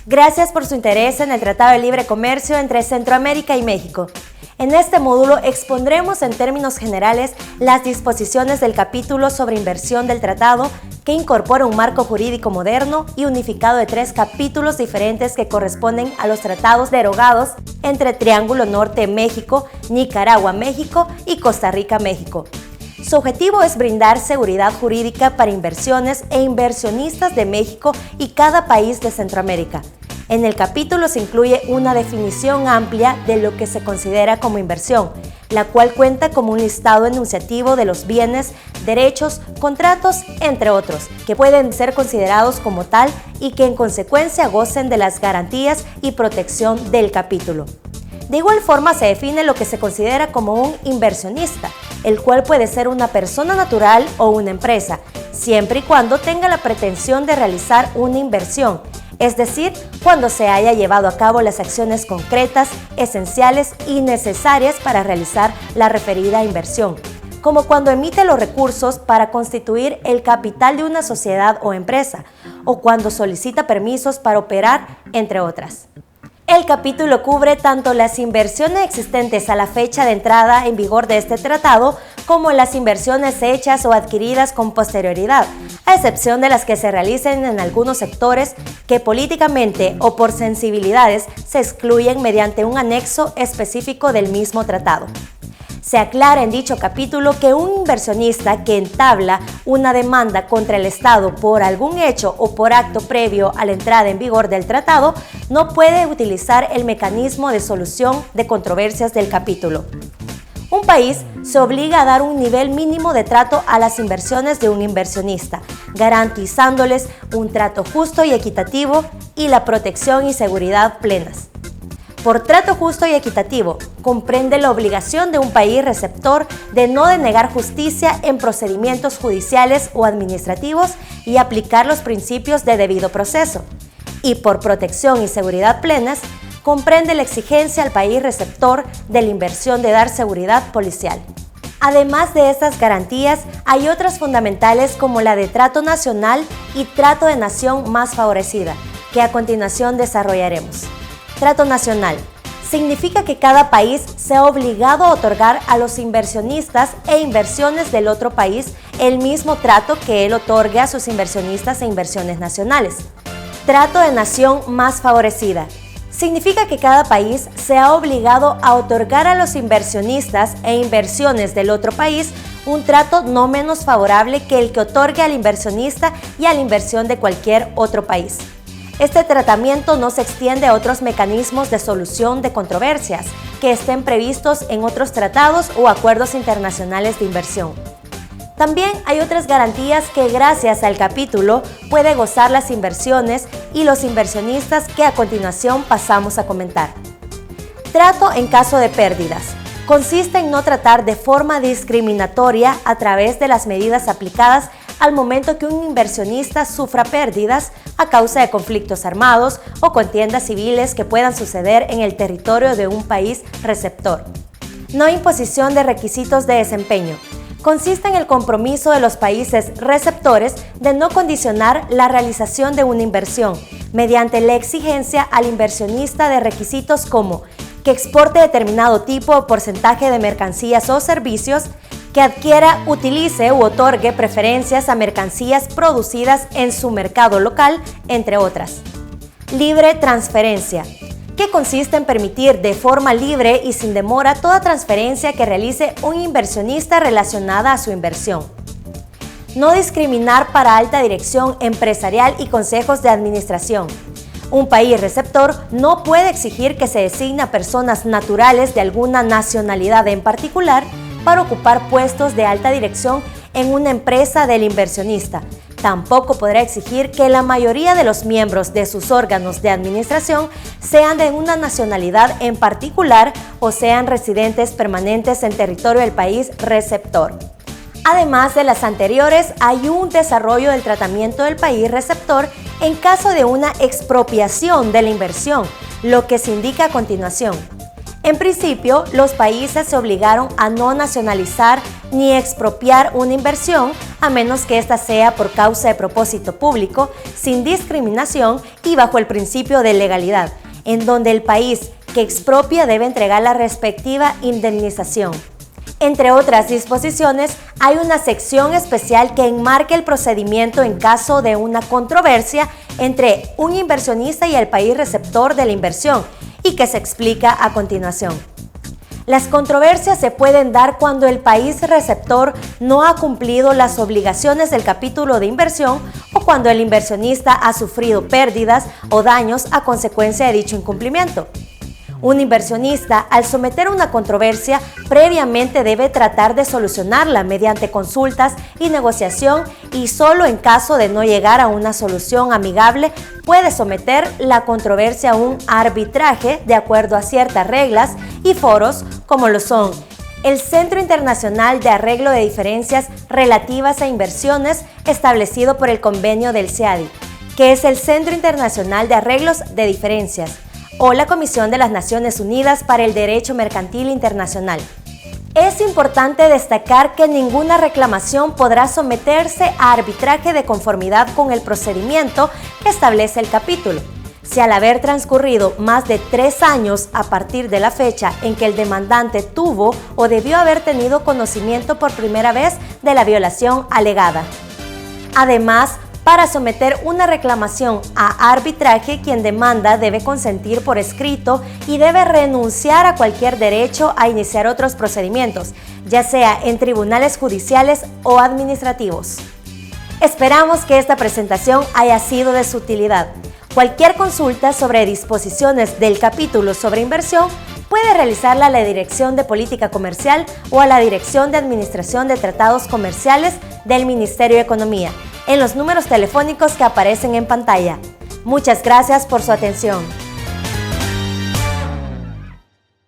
Gracias por su interés en el Tratado de Libre Comercio entre Centroamérica y México. En este módulo expondremos en términos generales las disposiciones del capítulo sobre inversión del tratado, que incorpora un marco jurídico moderno y unificado de 3 capítulos diferentes que corresponden a los tratados derogados entre Triángulo Norte México, Nicaragua México y Costa Rica México. Su objetivo es brindar seguridad jurídica para inversiones e inversionistas de México y cada país de Centroamérica. En el capítulo se incluye una definición amplia de lo que se considera como inversión, la cual cuenta como un listado enunciativo de los bienes, derechos, contratos, entre otros, que pueden ser considerados como tal y que en consecuencia gocen de las garantías y protección del capítulo. De igual forma se define lo que se considera como un inversionista, el cual puede ser una persona natural o una empresa, siempre y cuando tenga la pretensión de realizar una inversión, es decir, cuando se haya llevado a cabo las acciones concretas, esenciales y necesarias para realizar la referida inversión, como cuando emite los recursos para constituir el capital de una sociedad o empresa, o cuando solicita permisos para operar, entre otras. El capítulo cubre tanto las inversiones existentes a la fecha de entrada en vigor de este tratado como las inversiones hechas o adquiridas con posterioridad, a excepción de las que se realicen en algunos sectores que políticamente o por sensibilidades se excluyen mediante un anexo específico del mismo tratado. Se aclara en dicho capítulo que un inversionista que entabla una demanda contra el Estado por algún hecho o por acto previo a la entrada en vigor del tratado no puede utilizar el mecanismo de solución de controversias del capítulo. Un país se obliga a dar un nivel mínimo de trato a las inversiones de un inversionista, garantizándoles un trato justo y equitativo y la protección y seguridad plenas. Por trato justo y equitativo, comprende la obligación de un país receptor de no denegar justicia en procedimientos judiciales o administrativos y aplicar los principios de debido proceso. Y por protección y seguridad plenas, comprende la exigencia al país receptor de la inversión de dar seguridad policial. Además de estas garantías, hay otras fundamentales como la de trato nacional y trato de nación más favorecida, que a continuación desarrollaremos. Trato nacional. Significa que cada país sea obligado a otorgar a los inversionistas e inversiones del otro país el mismo trato que él otorgue a sus inversionistas e inversiones nacionales. Trato de nación más favorecida. Significa que cada país sea obligado a otorgar a los inversionistas e inversiones del otro país un trato no menos favorable que el que otorgue al inversionista y a la inversión de cualquier otro país. Este tratamiento no se extiende a otros mecanismos de solución de controversias que estén previstos en otros tratados o acuerdos internacionales de inversión. También hay otras garantías que gracias al capítulo puede gozar las inversiones y los inversionistas que a continuación pasamos a comentar. Trato en caso de pérdidas. Consiste en no tratar de forma discriminatoria a través de las medidas aplicadas al momento que un inversionista sufra pérdidas a causa de conflictos armados o contiendas civiles que puedan suceder en el territorio de un país receptor. No imposición de requisitos de desempeño. Consiste en el compromiso de los países receptores de no condicionar la realización de una inversión mediante la exigencia al inversionista de requisitos como que exporte determinado tipo o porcentaje de mercancías o servicios, que adquiera, utilice u otorgue preferencias a mercancías producidas en su mercado local, entre otras. Libre transferencia, que consiste en permitir de forma libre y sin demora toda transferencia que realice un inversionista relacionada a su inversión. No discriminar para alta dirección empresarial y consejos de administración. Un país receptor no puede exigir que se designe a personas naturales de alguna nacionalidad en particular para ocupar puestos de alta dirección en una empresa del inversionista. Tampoco podrá exigir que la mayoría de los miembros de sus órganos de administración sean de una nacionalidad en particular o sean residentes permanentes en territorio del país receptor. Además de las anteriores, hay un desarrollo del tratamiento del país receptor en caso de una expropiación de la inversión, lo que se indica a continuación. En principio, los países se obligaron a no nacionalizar ni expropiar una inversión a menos que ésta sea por causa de propósito público, sin discriminación y bajo el principio de legalidad, en donde el país que expropia debe entregar la respectiva indemnización. Entre otras disposiciones, hay una sección especial que enmarca el procedimiento en caso de una controversia entre un inversionista y el país receptor de la inversión, y que se explica a continuación. Las controversias se pueden dar cuando el país receptor no ha cumplido las obligaciones del capítulo de inversión o cuando el inversionista ha sufrido pérdidas o daños a consecuencia de dicho incumplimiento. Un inversionista, al someter una controversia, previamente debe tratar de solucionarla mediante consultas y negociación, y solo en caso de no llegar a una solución amigable puede someter la controversia a un arbitraje de acuerdo a ciertas reglas y foros, como lo son el Centro Internacional de Arreglo de Diferencias Relativas a Inversiones, establecido por el convenio del CIADI, que es el Centro Internacional de Arreglos de Diferencias, o la Comisión de las Naciones Unidas para el Derecho Mercantil Internacional. Es importante destacar que ninguna reclamación podrá someterse a arbitraje de conformidad con el procedimiento que establece el capítulo, si al haber transcurrido más de 3 años a partir de la fecha en que el demandante tuvo o debió haber tenido conocimiento por primera vez de la violación alegada. Además, para someter una reclamación a arbitraje, quien demanda debe consentir por escrito y debe renunciar a cualquier derecho a iniciar otros procedimientos, ya sea en tribunales judiciales o administrativos. Esperamos que esta presentación haya sido de su utilidad. Cualquier consulta sobre disposiciones del capítulo sobre inversión puede realizarla a la Dirección de Política Comercial o a la Dirección de Administración de Tratados Comerciales del Ministerio de Economía, en los números telefónicos que aparecen en pantalla. Muchas gracias por su atención.